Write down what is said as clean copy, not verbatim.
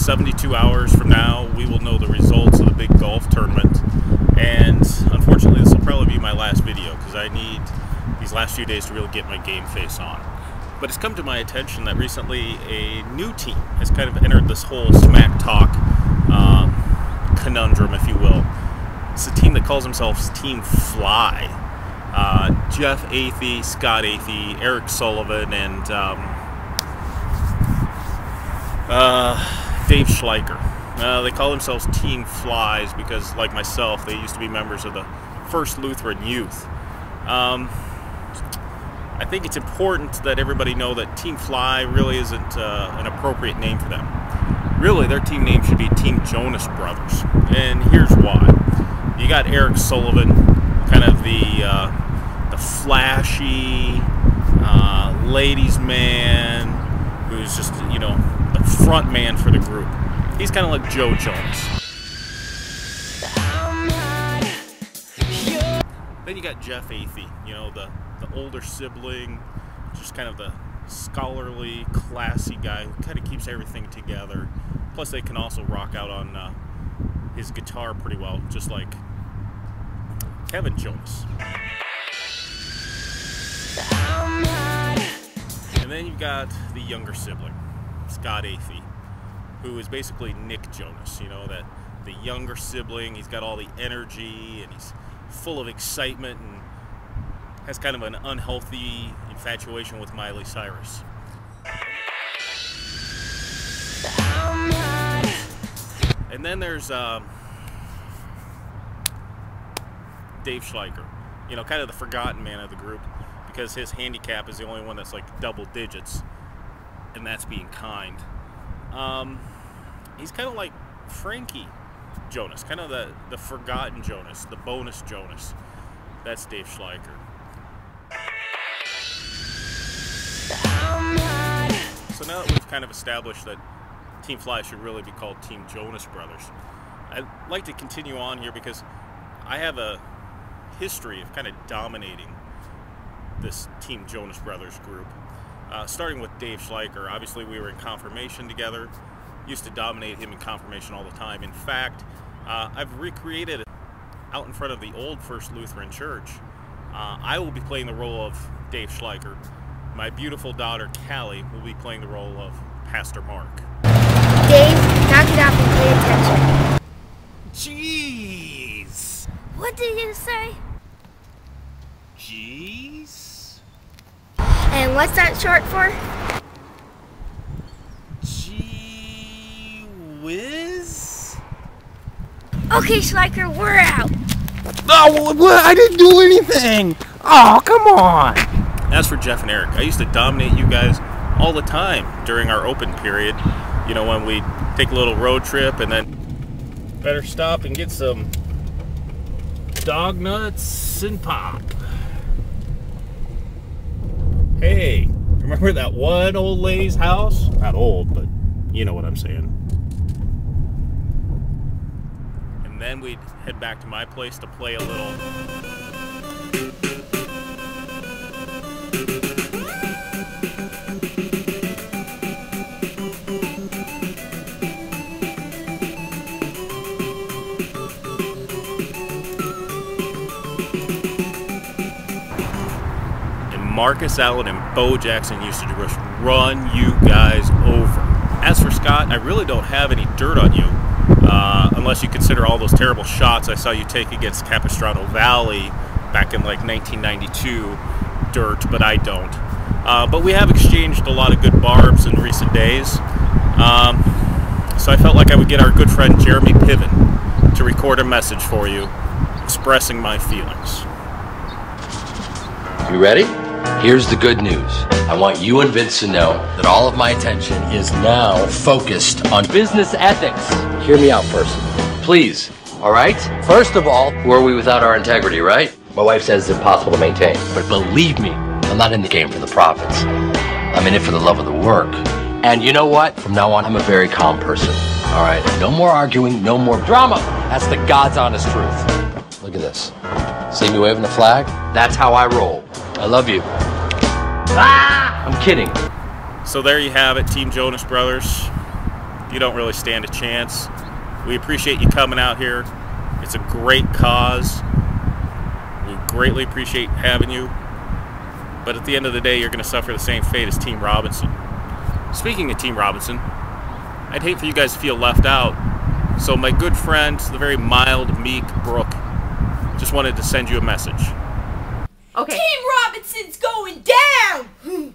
72 hours from now, we will know the results of the big golf tournament. And unfortunately, this will probably be my last video because I need these last few days to really get my game face on. But it's come to my attention that recently a new team has kind of entered this whole smack talk conundrum, if you will. It's a team that calls themselves Team Fly. Jeff Athey, Scott Athey, Eric Sullivan, and Dave Schleicher. They call themselves Team Flies because, like myself, they used to be members of the First Lutheran Youth. I think it's important that everybody know that Team Fly really isn't an appropriate name for them. Really, their team name should be Team Jonas Brothers, and here's why. You got Eric Sullivan, kind of the flashy ladies' man, who's just, you know, the front man for the group. He's kind of like Joe Jonas. Then you got Jeff Athey, you know, the older sibling, just kind of the scholarly, classy guy who kind of keeps everything together. Plus, they can also rock out on his guitar pretty well, just like Kevin Jonas. And then you've got the younger sibling, Scott Athey, who is basically Nick Jonas. You know, that the younger sibling. He's got all the energy and he's full of excitement and has kind of an unhealthy infatuation with Miley Cyrus. And then there's Dave Schleicher, you know, kind of the forgotten man of the group because his handicap is the only one that's like double digits, and that's being kind. He's kind of like Frankie Jonas, kind of the forgotten Jonas, the bonus Jonas. That's Dave Schleicher. So now that we've kind of established that Team Fly should really be called Team Jonas Brothers, I'd like to continue on here because I have a history of kind of dominating this Team Jonas Brothers group. Starting with Dave Schleicher. Obviously we were in confirmation together. Used to dominate him in confirmation all the time. In fact, I've recreated it out in front of the old First Lutheran Church. I will be playing the role of Dave Schleicher. My beautiful daughter, Callie, will be playing the role of Pastor Mark. Dave, knock it off and pay attention. Jeez! What did you say? Jeez? And what's that short for? Gee whiz? Okay, Schleicher, we're out. Oh, what? I didn't do anything. Oh, come on. As for Jeff and Eric, I used to dominate you guys all the time during our open period. You know, when we take a little road trip and then better stop and get some dog nuts and pop. Hey, remember that one old lady's house? Not old, but you know what I'm saying. And then we'd head back to my place to play a little. Marcus Allen and Bo Jackson used to just run you guys over. As for Scott, I really don't have any dirt on you, unless you consider all those terrible shots I saw you take against Capistrano Valley back in like 1992 dirt, but I don't. But we have exchanged a lot of good barbs in recent days, so I felt like I would get our good friend Jeremy Piven to record a message for you expressing my feelings. You ready? Here's the good news. I want you and Vince to know that all of my attention is now focused on business ethics. Hear me out first, please, all right? First of all, who are we without our integrity, right? My wife says it's impossible to maintain, but believe me, I'm not in the game for the profits. I'm in it for the love of the work. And you know what? From now on, I'm a very calm person, all right? No more arguing, no more drama. That's the God's honest truth. Look at this. See me waving the flag? That's how I roll. I love you. Ah! I'm kidding. So there you have it, Team Jonas Brothers. you don't really stand a chance. We appreciate you coming out here. It's a great cause. We greatly appreciate having you. But at the end of the day, you're going to suffer the same fate as Team Robinson. Speaking of Team Robinson, I'd hate for you guys to feel left out. So my good friend, the very mild, meek Brooke, just wanted to send you a message. Okay. Team Robinson's going down!